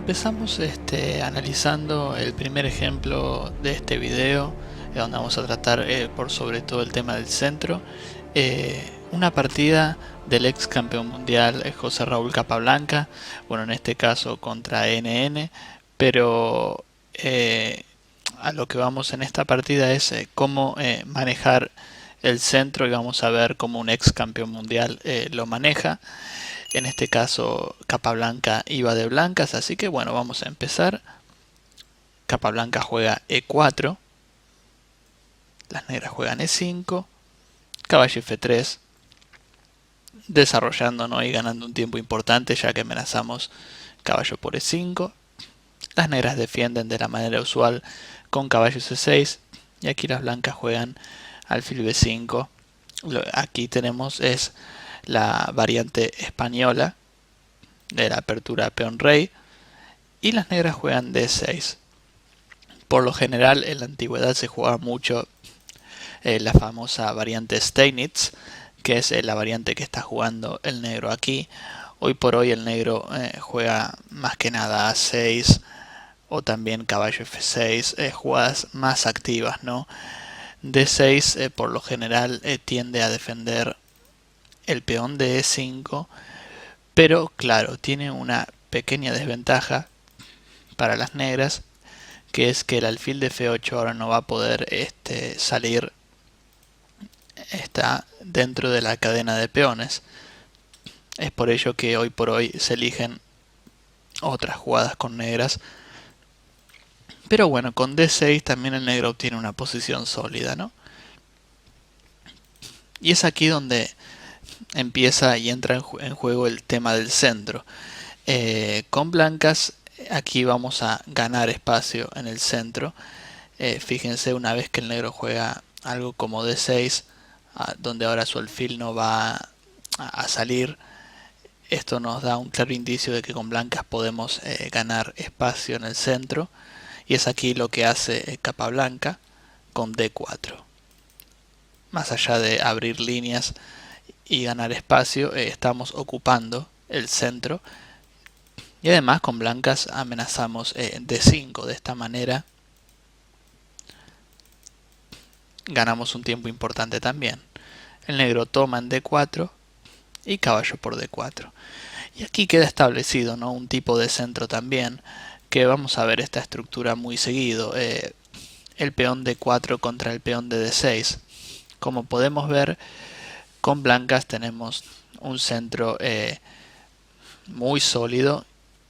Empezamos analizando el primer ejemplo de este video, donde vamos a tratar por sobre todo el tema del centro. Una partida del ex campeón mundial José Raúl Capablanca, bueno, en este caso contra NN, pero a lo que vamos en esta partida es cómo manejar el centro, y vamos a ver cómo un ex campeón mundial lo maneja. En este caso Capablanca iba de blancas, así que bueno, vamos a empezar. Capablanca juega E4, las negras juegan E5, caballo F3, desarrollando, ¿no?, y ganando un tiempo importante, ya que amenazamos caballo por E5. Las negras defienden de la manera usual con caballo C6, y aquí las blancas juegan alfil B5. Aquí tenemos es la variante española de la apertura peón rey, y las negras juegan D6. Por lo general en la antigüedad se jugaba mucho la famosa variante Steinitz, que es la variante que está jugando el negro aquí. Hoy por hoy el negro juega más que nada A6 o también caballo F6, jugadas más activas, ¿no? D6 por lo general tiende a defender el peón de E5, pero claro, tiene una pequeña desventaja para las negras, que es que el alfil de F8 ahora no va a poder salir, está dentro de la cadena de peones. Es por ello que hoy por hoy se eligen otras jugadas con negras. Pero bueno, con D6 también el negro obtiene una posición sólida, ¿no? Y es aquí donde empieza y entra en juego el tema del centro. Con blancas aquí vamos a ganar espacio en el centro. Fíjense, una vez que el negro juega algo como D6, donde ahora su alfil no va a salir, esto nos da un claro indicio de que con blancas podemos ganar espacio en el centro, y es aquí lo que hace Capablanca con D4. Más allá de abrir líneas y ganar espacio, estamos ocupando el centro, y además con blancas amenazamos D5. De esta manera ganamos un tiempo importante también. El negro toma en D4 y caballo por D4. Y aquí queda establecido, ¿no?, un tipo de centro también, que vamos a ver esta estructura muy seguido. El peón D4 contra el peón de D6. Como podemos ver, con blancas tenemos un centro muy sólido,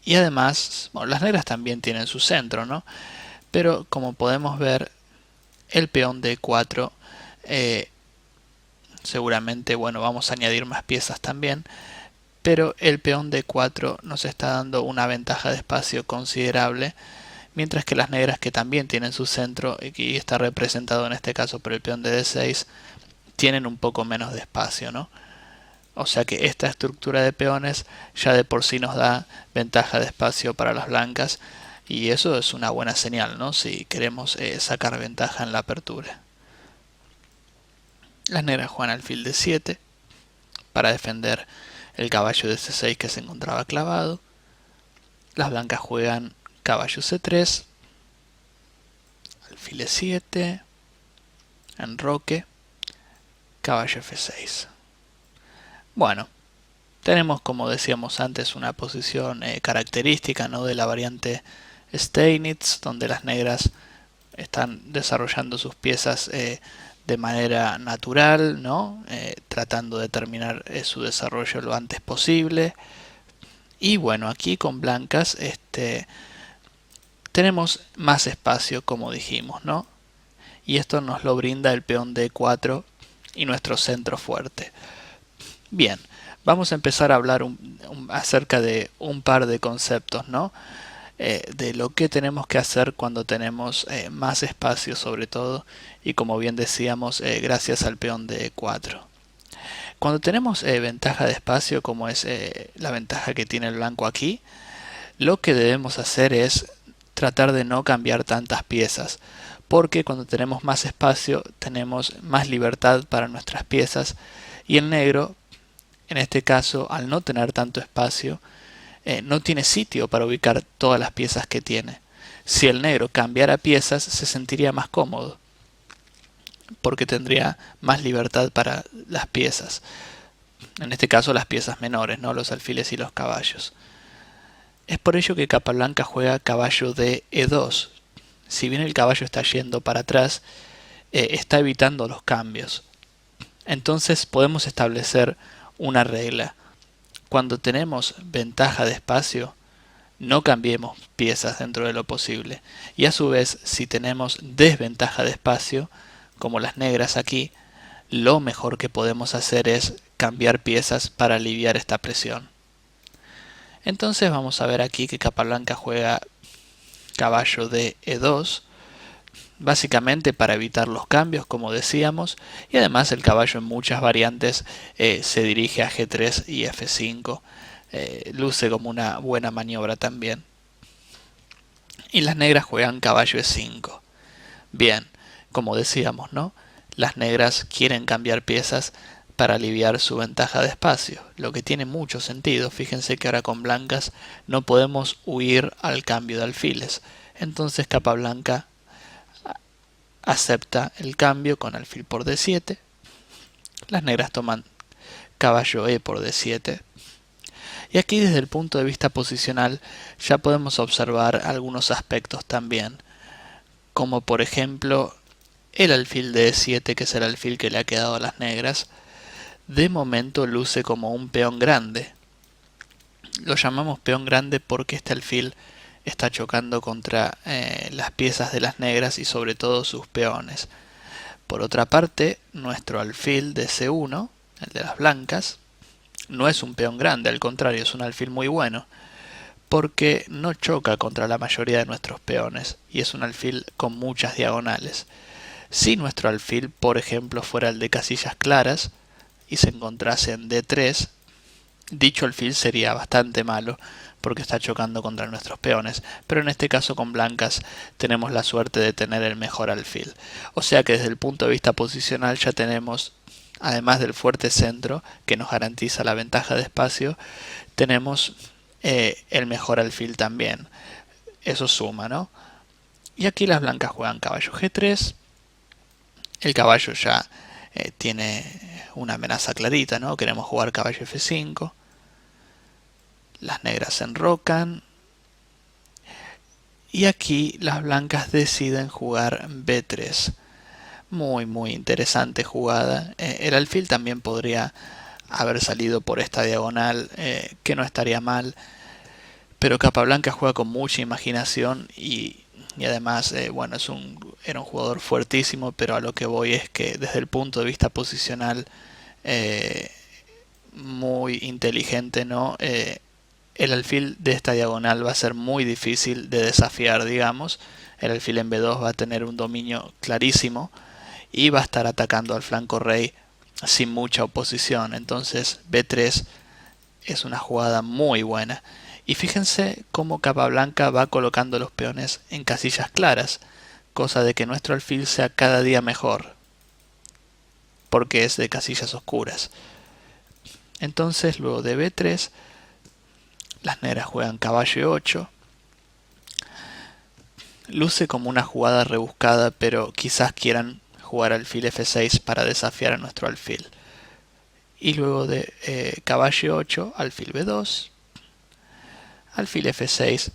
y además, bueno, las negras también tienen su centro, ¿no? Pero como podemos ver, el peón D4 seguramente, bueno, vamos a añadir más piezas también, pero el peón D4 nos está dando una ventaja de espacio considerable, mientras que las negras, que también tienen su centro y está representado en este caso por el peón de D6, tienen un poco menos de espacio, ¿no? O sea que esta estructura de peones ya de por sí nos da ventaja de espacio para las blancas, y eso es una buena señal, ¿no?, si queremos sacar ventaja en la apertura. Las negras juegan alfil de 7 para defender el caballo de C6 que se encontraba clavado. Las blancas juegan caballo C3, alfil E7, enroque, caballo F6. Bueno, tenemos, como decíamos antes, una posición característica, ¿no?, de la variante Steinitz, donde las negras están desarrollando sus piezas de manera natural, ¿no? Tratando de terminar su desarrollo lo antes posible. Y bueno, aquí con blancas tenemos más espacio, como dijimos, ¿no? Y esto nos lo brinda el peón D4 y nuestro centro fuerte. Bien, vamos a empezar a hablar acerca de un par de conceptos, ¿no? De lo que tenemos que hacer cuando tenemos más espacio, sobre todo, y como bien decíamos, gracias al peón de E4. Cuando tenemos ventaja de espacio, como es la ventaja que tiene el blanco aquí, lo que debemos hacer es tratar de no cambiar tantas piezas, porque cuando tenemos más espacio tenemos más libertad para nuestras piezas, y el negro, en este caso, al no tener tanto espacio, no tiene sitio para ubicar todas las piezas que tiene. Si el negro cambiara piezas, se sentiría más cómodo, porque tendría más libertad para las piezas. En este caso las piezas menores, ¿no? Los alfiles y los caballos. Es por ello que Capablanca juega caballo de E2. Si bien el caballo está yendo para atrás, está evitando los cambios. Entonces podemos establecer una regla. Cuando tenemos ventaja de espacio, no cambiemos piezas dentro de lo posible. Y a su vez, si tenemos desventaja de espacio, como las negras aquí, lo mejor que podemos hacer es cambiar piezas para aliviar esta presión. Entonces vamos a ver aquí que Capablanca juega caballo de E2, básicamente para evitar los cambios, como decíamos, y además el caballo en muchas variantes se dirige a G3 y F5. Luce como una buena maniobra también. Y las negras juegan caballo E5. Bien, como decíamos, ¿no? Las negras quieren cambiar piezas para aliviar su ventaja de espacio, lo que tiene mucho sentido. Fíjense que ahora con blancas no podemos huir al cambio de alfiles. Entonces Capablanca acepta el cambio con alfil por D7. Las negras toman caballo E por D7. Y aquí desde el punto de vista posicional ya podemos observar algunos aspectos también, como por ejemplo el alfil de E7, que es el alfil que le ha quedado a las negras. De momento luce como un peón grande. Lo llamamos peón grande porque este alfil está chocando contra las piezas de las negras y sobre todo sus peones. Por otra parte, nuestro alfil de C1, el de las blancas, no es un peón grande, al contrario, es un alfil muy bueno, porque no choca contra la mayoría de nuestros peones y es un alfil con muchas diagonales. Si nuestro alfil, por ejemplo, fuera el de casillas claras y se encontrase en D3, dicho alfil sería bastante malo porque está chocando contra nuestros peones, pero en este caso con blancas tenemos la suerte de tener el mejor alfil. O sea que desde el punto de vista posicional ya tenemos, además del fuerte centro que nos garantiza la ventaja de espacio, tenemos el mejor alfil también. Eso suma, ¿no? Y aquí las blancas juegan caballo G3. El caballo ya tiene una amenaza clarita, ¿no? Queremos jugar caballo F5. Las negras se enrocan. Y aquí las blancas deciden jugar B3. Muy interesante jugada. El alfil también podría haber salido por esta diagonal, que no estaría mal. Pero Capablanca juega con mucha imaginación y además, bueno, era un jugador fuertísimo, pero a lo que voy es que desde el punto de vista posicional, muy inteligente, ¿no? El alfil de esta diagonal va a ser muy difícil de desafiar, digamos. El alfil en B2 va a tener un dominio clarísimo y va a estar atacando al flanco rey sin mucha oposición. Entonces B3 es una jugada muy buena. Y fíjense cómo Capablanca va colocando los peones en casillas claras, cosa de que nuestro alfil sea cada día mejor, porque es de casillas oscuras. Entonces luego de B3, las negras juegan caballo 8. Luce como una jugada rebuscada, pero quizás quieran jugar alfil F6 para desafiar a nuestro alfil. Y luego de caballo 8, alfil B2, alfil F6.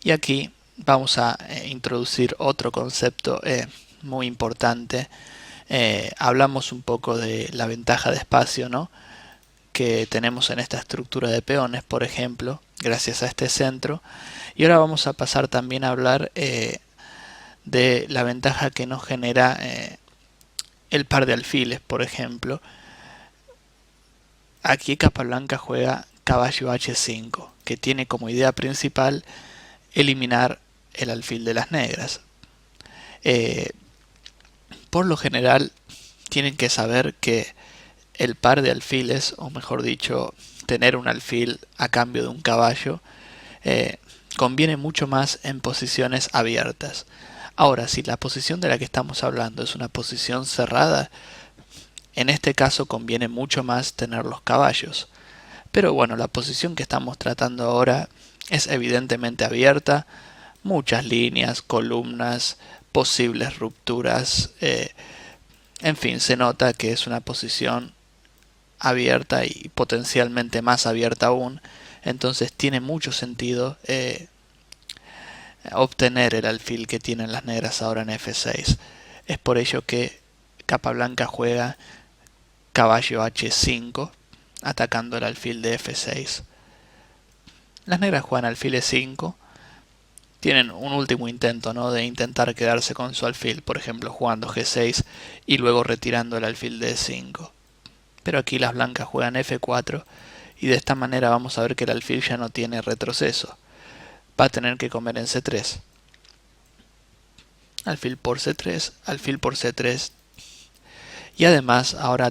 Y aquí vamos a introducir otro concepto muy importante. Hablamos un poco de la ventaja de espacio, ¿no?, que tenemos en esta estructura de peones, por ejemplo, gracias a este centro. Y ahora vamos a pasar también a hablar de la ventaja que nos genera el par de alfiles, por ejemplo. Aquí Capablanca juega caballo H5, que tiene como idea principal eliminar el alfil de las negras. Por lo general tienen que saber que el par de alfiles, o mejor dicho, tener un alfil a cambio de un caballo, conviene mucho más en posiciones abiertas. Ahora, si la posición de la que estamos hablando es una posición cerrada, en este caso conviene mucho más tener los caballos. Pero bueno, la posición que estamos tratando ahora es evidentemente abierta, muchas líneas, columnas, posibles rupturas, en fin, se nota que es una posición abierta y potencialmente más abierta aún, entonces tiene mucho sentido obtener el alfil que tienen las negras ahora en F6. Es por ello que Capablanca juega caballo H5 atacando el alfil de F6. Las negras juegan alfil E5, tienen un último intento, ¿no?, de intentar quedarse con su alfil, por ejemplo jugando G6 y luego retirando el alfil de E5. Pero aquí las blancas juegan F4 y de esta manera vamos a ver que el alfil ya no tiene retroceso. Va a tener que comer en C3. Alfil por C3, alfil por C3. Y además, ahora,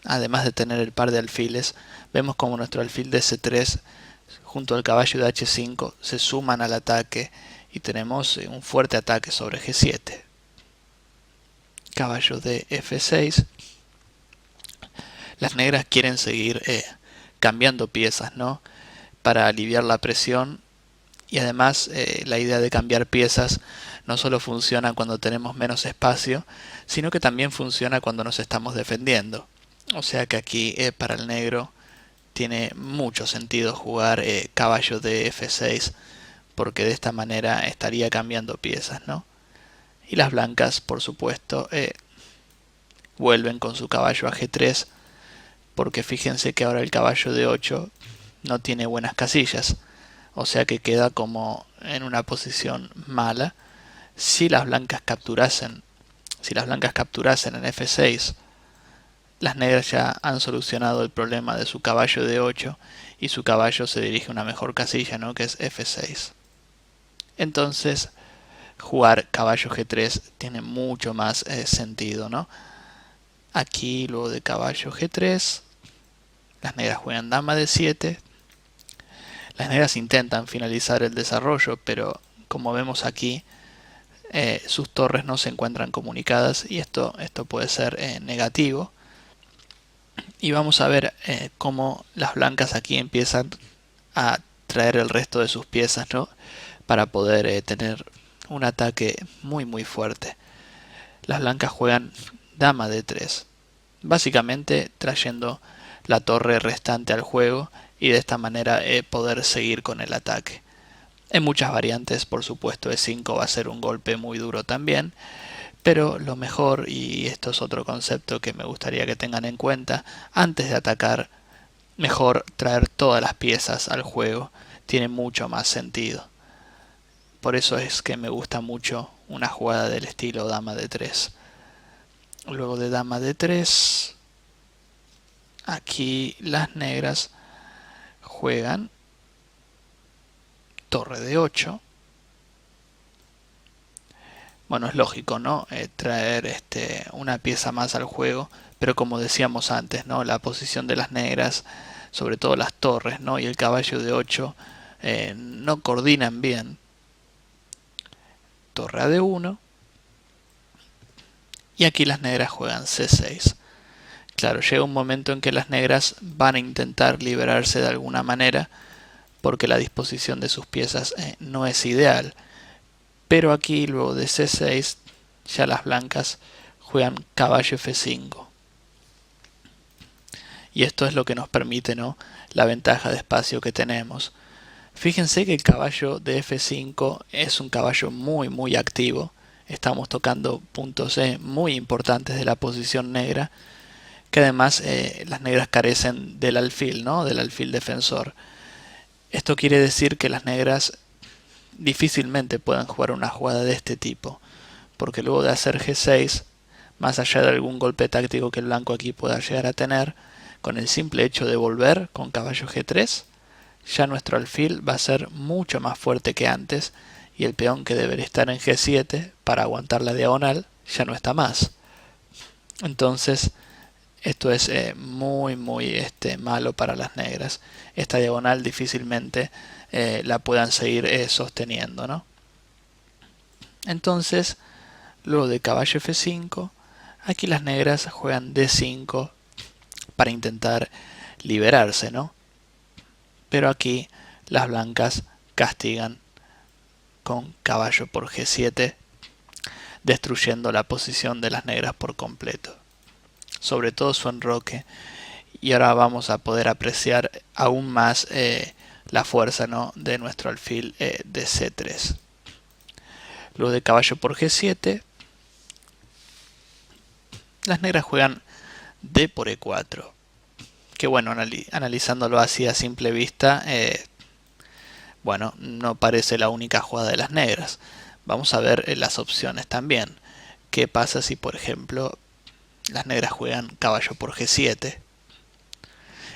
además de tener el par de alfiles, vemos como nuestro alfil de C3 junto al caballo de H5 se suman al ataque y tenemos un fuerte ataque sobre G7. Caballo de F6. Las negras quieren seguir cambiando piezas, ¿no?, para aliviar la presión, y además la idea de cambiar piezas no solo funciona cuando tenemos menos espacio, sino que también funciona cuando nos estamos defendiendo. O sea que aquí para el negro tiene mucho sentido jugar caballo de F6, porque de esta manera estaría cambiando piezas, ¿no? Y las blancas, por supuesto, vuelven con su caballo a G3, porque fíjense que ahora el caballo de 8 no tiene buenas casillas, o sea que queda como en una posición mala. Si las blancas capturasen en F6, las negras ya han solucionado el problema de su caballo de 8 y su caballo se dirige a una mejor casilla, ¿no?, que es F6. Entonces jugar caballo G3 tiene mucho más sentido, ¿no? Aquí luego de caballo G3, las negras juegan dama de 7. Las negras intentan finalizar el desarrollo, pero como vemos aquí, sus torres no se encuentran comunicadas y esto puede ser negativo. Y vamos a ver cómo las blancas aquí empiezan a traer el resto de sus piezas, ¿no?, para poder tener un ataque muy fuerte. Las blancas juegan dama de 3, básicamente trayendo la torre restante al juego y de esta manera poder seguir con el ataque. En muchas variantes, por supuesto, E5 va a ser un golpe muy duro también, pero lo mejor, y esto es otro concepto que me gustaría que tengan en cuenta, antes de atacar, mejor traer todas las piezas al juego, tiene mucho más sentido. Por eso es que me gusta mucho una jugada del estilo dama de 3. Luego de dama de 3, aquí las negras juegan torre de 8. Bueno, es lógico, ¿no?, traer una pieza más al juego, pero como decíamos antes, ¿no?, la posición de las negras, sobre todo las torres, ¿no?, y el caballo de 8 no coordinan bien. Torre a D1. Y aquí las negras juegan C6. Claro, llega un momento en que las negras van a intentar liberarse de alguna manera, porque la disposición de sus piezas no es ideal. Pero aquí, luego de C6, ya las blancas juegan caballo F5. Y esto es lo que nos permite, ¿no?, la ventaja de espacio que tenemos. Fíjense que el caballo de F5 es un caballo muy activo. Estamos tocando puntos muy importantes de la posición negra, que además las negras carecen del alfil, ¿no?, del alfil defensor. Esto quiere decir que las negras difícilmente puedan jugar una jugada de este tipo, porque luego de hacer G6, más allá de algún golpe táctico que el blanco aquí pueda llegar a tener, con el simple hecho de volver con caballo G3, ya nuestro alfil va a ser mucho más fuerte que antes y el peón que debería estar en G7 para aguantar la diagonal ya no está más. Entonces esto es muy malo para las negras. Esta diagonal difícilmente la puedan seguir sosteniendo, ¿no? Entonces, luego de caballo F5, aquí las negras juegan D5 para intentar liberarse, ¿no? pero aquí las blancas castigan con caballo por G7, destruyendo la posición de las negras por completo, sobre todo su enroque. Y ahora vamos a poder apreciar aún más la fuerza, ¿no?, de nuestro alfil de C3. Luego de caballo por G7, las negras juegan D por E4, que bueno, analizándolo así a simple vista, bueno, no parece la única jugada de las negras. Vamos a ver las opciones también. ¿Qué pasa si, por ejemplo, las negras juegan caballo por G7?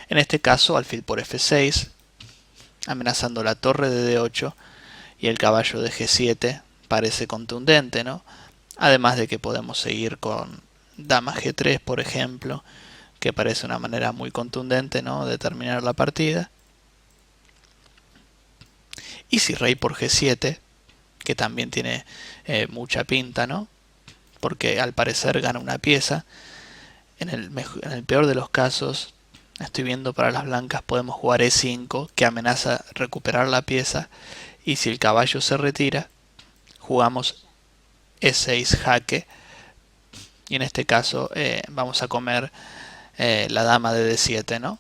En este caso, alfil por F6, amenazando la torre de D8 y el caballo de G7 parece contundente, ¿no? Además de que podemos seguir con dama G3, por ejemplo, que parece una manera muy contundente, ¿no?, de terminar la partida. Y si rey por G7, que también tiene mucha pinta, ¿no?, porque al parecer gana una pieza. En el peor de los casos, estoy viendo para las blancas podemos jugar E5, que amenaza recuperar la pieza, y si el caballo se retira, jugamos E6 jaque, y en este caso vamos a comer la dama de D7, ¿no?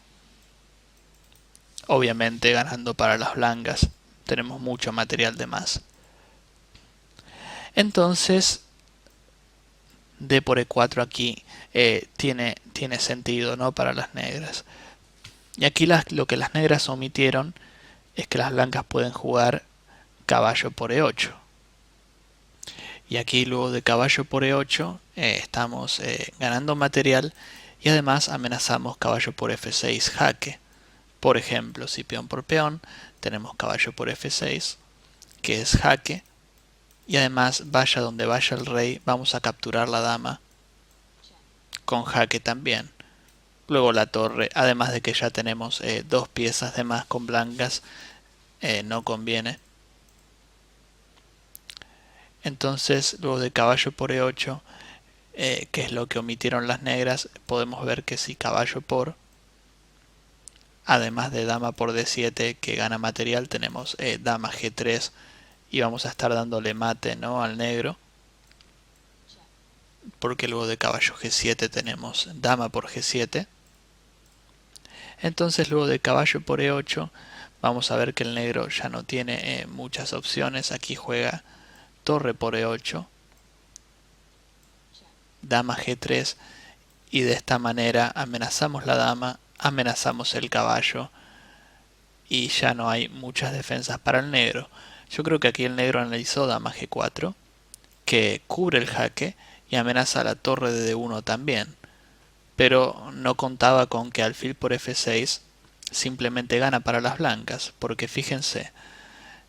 Obviamente ganando para las blancas, tenemos mucho material de más. Entonces, D por E4 aquí tiene sentido, ¿no?, para las negras. Y aquí lo que las negras omitieron es que las blancas pueden jugar caballo por E8. Y aquí luego de caballo por E8 estamos ganando material y además amenazamos caballo por F6 jaque. Por ejemplo, si peón por peón, tenemos caballo por F6, que es jaque. Y además, vaya donde vaya el rey, vamos a capturar la dama con jaque también. Luego la torre, además de que ya tenemos dos piezas de más con blancas, no conviene. Entonces, luego de caballo por E8, que es lo que omitieron las negras, podemos ver que si caballo por, además de dama por D7 que gana material, tenemos dama G3 y vamos a estar dándole mate, ¿no?, al negro, porque luego de caballo G7 tenemos dama por G7. Entonces luego de caballo por E8 vamos a ver que el negro ya no tiene muchas opciones. Aquí juega torre por E8, dama G3, y de esta manera amenazamos la dama, amenazamos el caballo y ya no hay muchas defensas para el negro. Yo creo que aquí el negro analizó dama G4, que cubre el jaque y amenaza la torre de D1 también, pero no contaba con que alfil por F6 simplemente gana para las blancas, porque fíjense,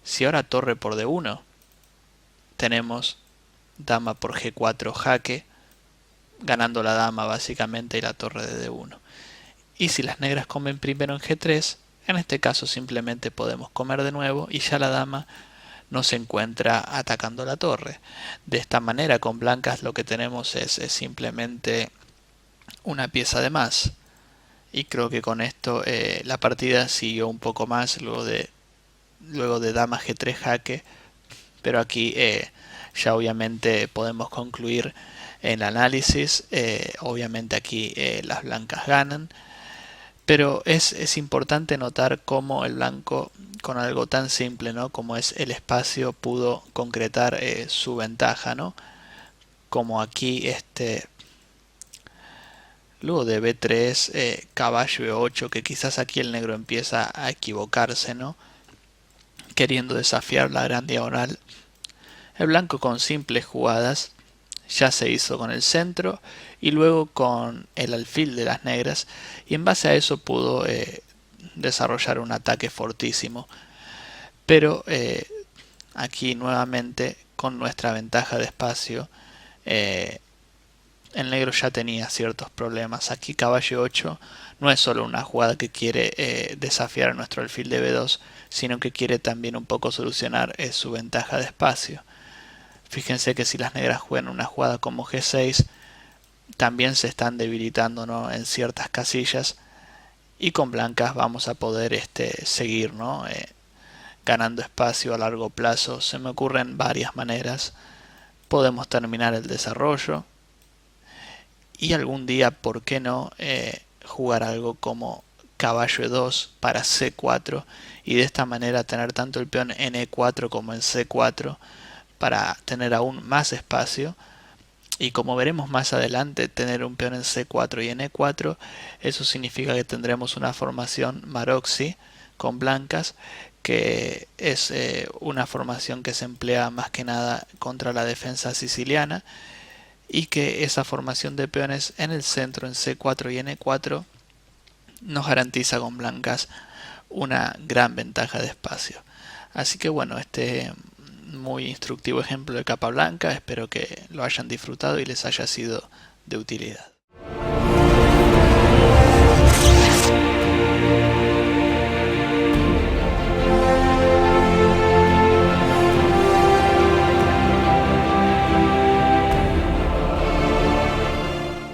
si ahora torre por D1 tenemos dama por G4 jaque, ganando la dama básicamente y la torre de D1. Y si las negras comen primero en G3, en este caso simplemente podemos comer de nuevo y ya la dama no se encuentra atacando la torre. De esta manera con blancas lo que tenemos es simplemente una pieza de más. Y creo que con esto la partida siguió un poco más luego de dama G3 jaque, pero aquí ya obviamente podemos concluir el análisis. Obviamente aquí las blancas ganan, pero es importante notar cómo el blanco, con algo tan simple, ¿no?, como es el espacio, pudo concretar su ventaja, ¿no? Como aquí luego de B3, caballo E8, que quizás aquí el negro empieza a equivocarse, ¿no?, queriendo desafiar la gran diagonal. El blanco con simples jugadas ya se hizo con el centro y luego con el alfil de las negras, y en base a eso pudo desarrollar un ataque fortísimo. Pero aquí nuevamente con nuestra ventaja de espacio, el negro ya tenía ciertos problemas. Aquí caballo 8 no es solo una jugada que quiere desafiar a nuestro alfil de B2, sino que quiere también un poco solucionar su ventaja de espacio. Fíjense que si las negras juegan una jugada como G6, también se están debilitando, ¿no?, en ciertas casillas, y con blancas vamos a poder seguir, ¿no? Ganando espacio a largo plazo. Se me ocurren varias maneras. Podemos terminar el desarrollo y algún día, ¿por qué no? Jugar algo como caballo E2 para C4 y de esta manera tener tanto el peón en E4 como en C4 para tener aún más espacio. Y como veremos más adelante, tener un peón en C4 y en E4, eso significa que tendremos una formación Maroczy con blancas, que es una formación que se emplea más que nada contra la defensa siciliana, y que esa formación de peones en el centro, en C4 y en E4, nos garantiza con blancas una gran ventaja de espacio. Así que bueno, muy instructivo ejemplo de capa blanca, espero que lo hayan disfrutado y les haya sido de utilidad.